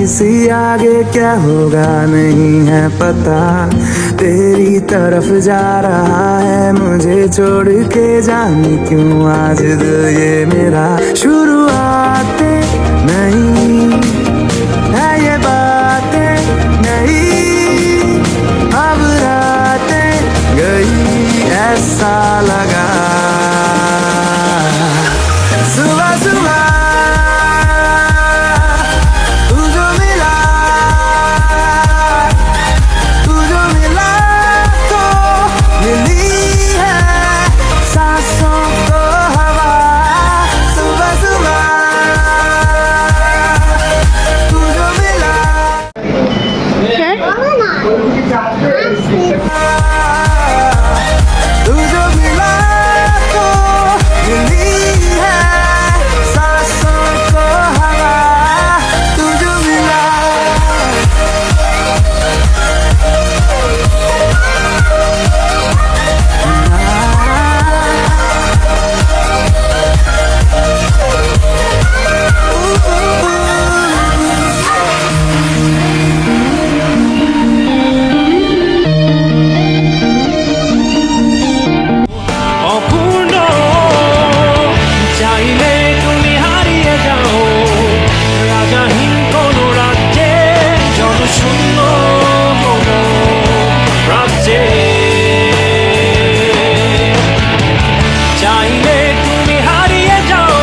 सी आगे क्या होगा नहीं है पता, तेरी तरफ जा रहा है मुझे छोड़ के, जाने क्यों आज दिल ये मेरा। शुरुआतें नहीं है ये बातें नहीं, अब रातें गई ऐसा लगा। सुबह सुबह तू जो मिला तो मिली है सांसों को हवा। सुबह सुबह तू जो मिला तू जो मिला तो मिली है सांसों को हवा। तू जो मिला অপূর্ণ চাইলে তুমি হারিয়ে যাও রাজাহীন কোন রাজ্যে, জনশূন্য কোন রাজ্যে। চাইলে তুমি হারিয়ে যাও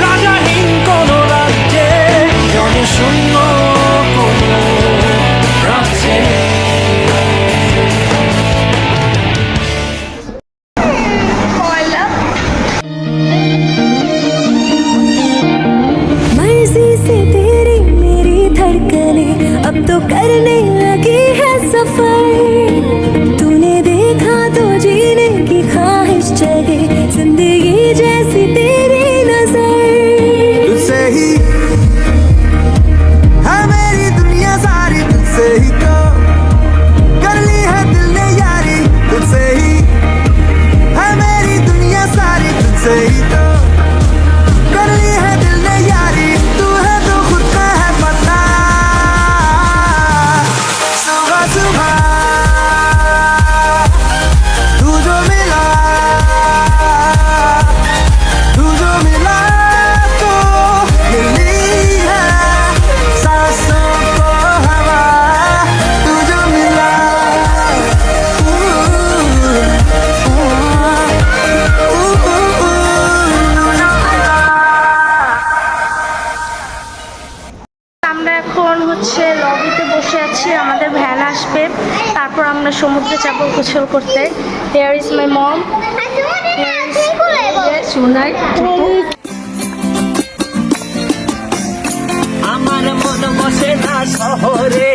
রাজাহীন কোন রাজ্যে, জনশূন্য কোন রাজ্যে। मर्जी से तेरी मेरी धड़कने अब तो करने लगी है सफर। तूने देखा तो जीने की ख्वाहिश जगे, जिंदगी जैसी तेरी नजर। तुझसे ही है मेरी दुनिया सारी, तुझसे ही तो कर ली है दिल ने यारी। तुझसे ही है मेरी दुनिया सारी, तुझसे ही तो कर ली है दिल ने यारी। तू है तो खुद का है पता। सुबह सुबह तू जो मिला तो मिली है सांसों को हवा। तू जो मिला আমরা এখন লবিতে বসে আছি, আমাদের ভ্যান আসবে, তারপর আমরা সমুদ্রে যাব গোসল করতে। হিয়ার ইজ মাই মম, সোনাই। আমার মন বসে না শহরে,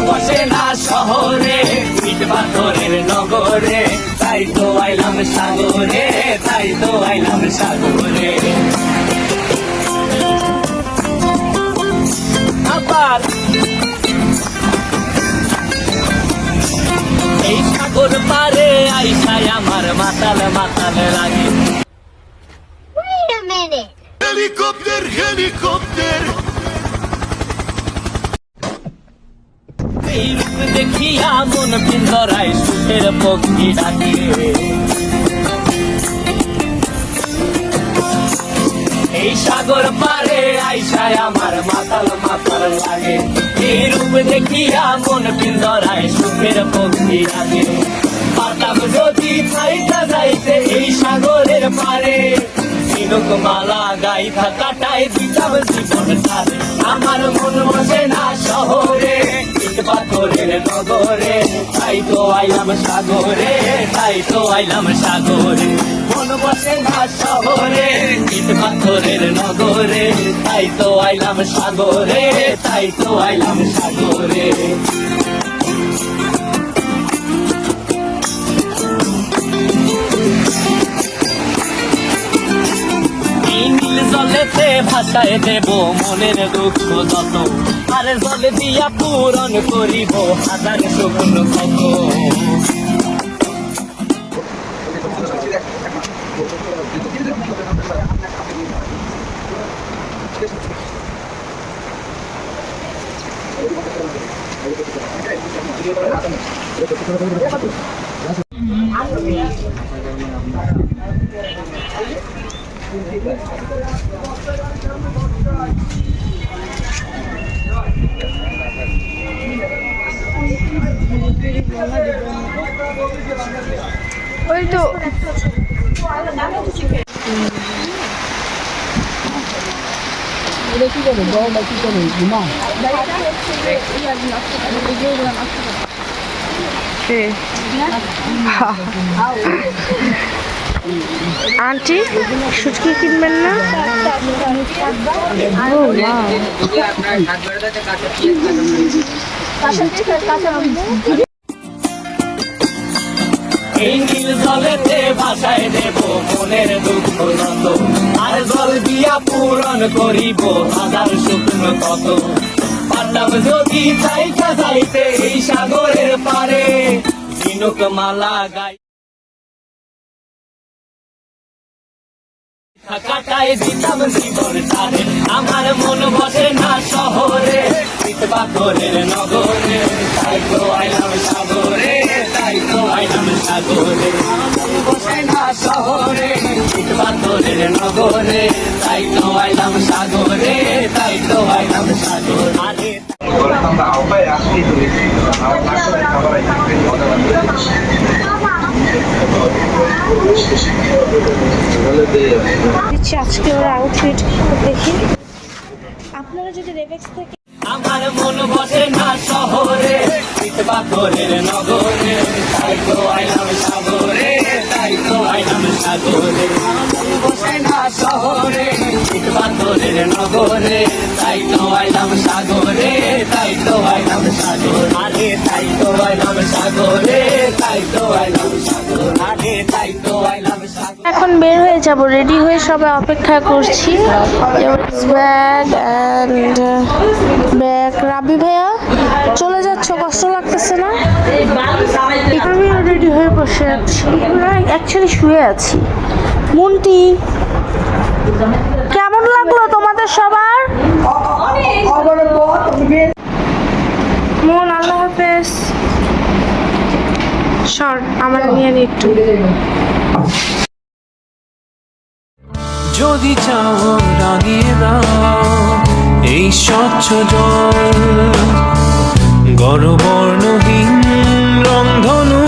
বসে না শহরে, ইট পাথরের নগরে, তাই তো আইলাম সাগরে, তাই তো আইলাম সাগরে। আবার এই সাগর পারে আইসায় আমার মাতাল মাতাল লাগে। Wait a minute. Helicopter helicopter এই রূপ দেখিয়া মন পিন্দরায় সুখের পক্ষী ডাকে। এই সাগর পারে আইসায় আমার মাতাল মাতাল লাগে। এই রূপ দেখিয়া মন পিন্দরায় সুখের পক্ষী ডাকে। পাতাম যদি খাইতা যাইতে এই সাগরের পারে, ঝিনুক মালা গাইথা কাটায় দিতাম জীবন তারে। আমার মন বসে না শহরে, ইট পাথরের নগরে, তাই তো আইলাম সাগরে, তাই তো আইলাম সাগরে। মন বসে না শহরে, ইট পাথরের নগরে, তাই তো আইলাম সাগরে, তাই তো আইলাম সাগরে। নীল জলেতে ভাসায় দেব মনের দুঃখ যত, আর জলে দিয়া পূরণ করিব হাজার শুকনো কত। ওই তো আন্টি সুটকি কিনবেন না? এই নীল জলেতে ভাসায় দেব মনের দুঃখ যত, আর জল দিয়া পূরণ করিব হাজার শুকনো কত। পারতাম যদি চাইকা যাইতে এই সাগরের পারে, ঝিনুক মালা গাই কাটাই দিতাম জীবন তারে। আমার মন বসে না শহরে, শীত পাথরের নগরে, তাই তো আইলাম সাগরে, তাই তো আইলাম সাগরে। আমার মন বসে না শহরে, শীত পাথরের নগরে, তাই তো আইলাম সাগরে, তাই তো আইলাম সাগরে। আরে দিচ্ছি আজকে ওর আউটফিট দেখি। আপনারা যদি রেবেক্স থেকে আমার মন বসে না শহরে, শীত পাথরের নগরে, তাই তো আইলাম সাগরে, তাই তো আইলাম সাগরে। আমার মন বসে না শহরে, শীত পাথরের নগরে, তাই তো আইলাম সাগরে, তাই তো আইলাম সাগরে। আরে তাই তো আইলাম সাগরে, তাই তো আইলাম সাগরে। আরে তাই তো আইলাম সাগরে। এখন বের হয়ে যাব, রেডি হয়ে সবাই অপেক্ষা করছি। Bag and bag. রাবি ভাইয়া চলে যাচ্ছ, কষ্ট লাগতেছে না? আমিও রেডি হয়ে বসে আছি, অ্যাকচুয়ালি শুয়ে আছি। মন্টি কেমন লাগলো তোমাদের সবার? মন আল্লাহ হাফেজ। সর আমার নিয়ে নি একটু। যদি চাও রাঙিয়ে দাও এই স্বচ্ছ জল, গর্বর্ণহীন রংধনু,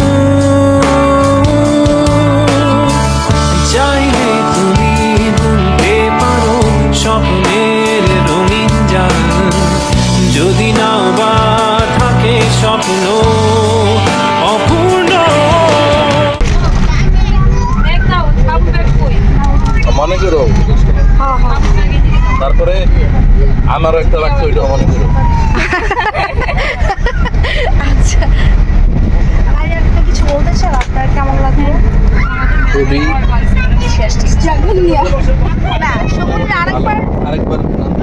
চাইলে তুমি বুনতে পারো স্বপ্নের রঙিন জাল। যদি না বা থাকে স্বপ্ন অপূর্ণ, মনে করো, তারপরে আমারও একটা লাগছে, ওইটা মনে করো। আচ্ছা ভাই, আপনি কিছু বলতে চান? আপনার কেমন লাগলো? খুবই না সমুদ্রে আরেকবার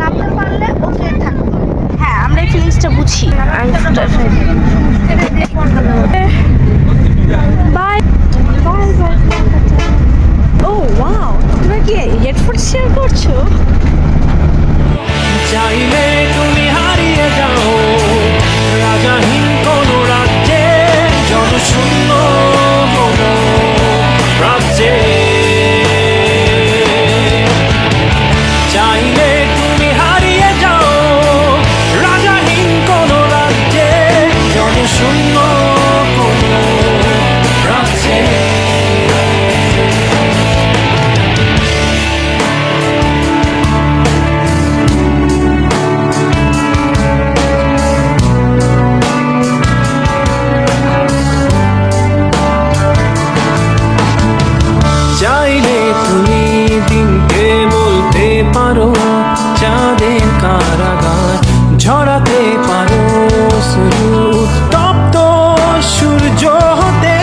নামতে পারলে ওকে থাকতো। হ্যাঁ আমরা এই ফিলিংসটা বুঝি। Bye bye bye. ও ওয়াও, তোমরা কি হেডফোন শেয়ার করছো? চাইলে তুমি হারিয়ে যাও রাজাহীন কোন রাজ্যে, জনশূন্য কোন রাজ্যে। চাইলে তুমি হারিয়ে যাও রাজাহীন কোন রাজ্যে, জনশূন্য কোন রাজ্যে। চাইলে তুমি দিনকে বলতে পারো চাঁদের কারাগার, ঝরাতে পারো শুরু তপ্ত সূর্য হতে।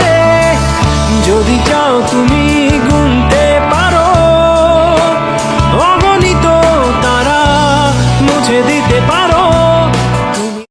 যদি চাও তুমি গুনতে পারো অগণিত তারা, মুছে দিতে পারো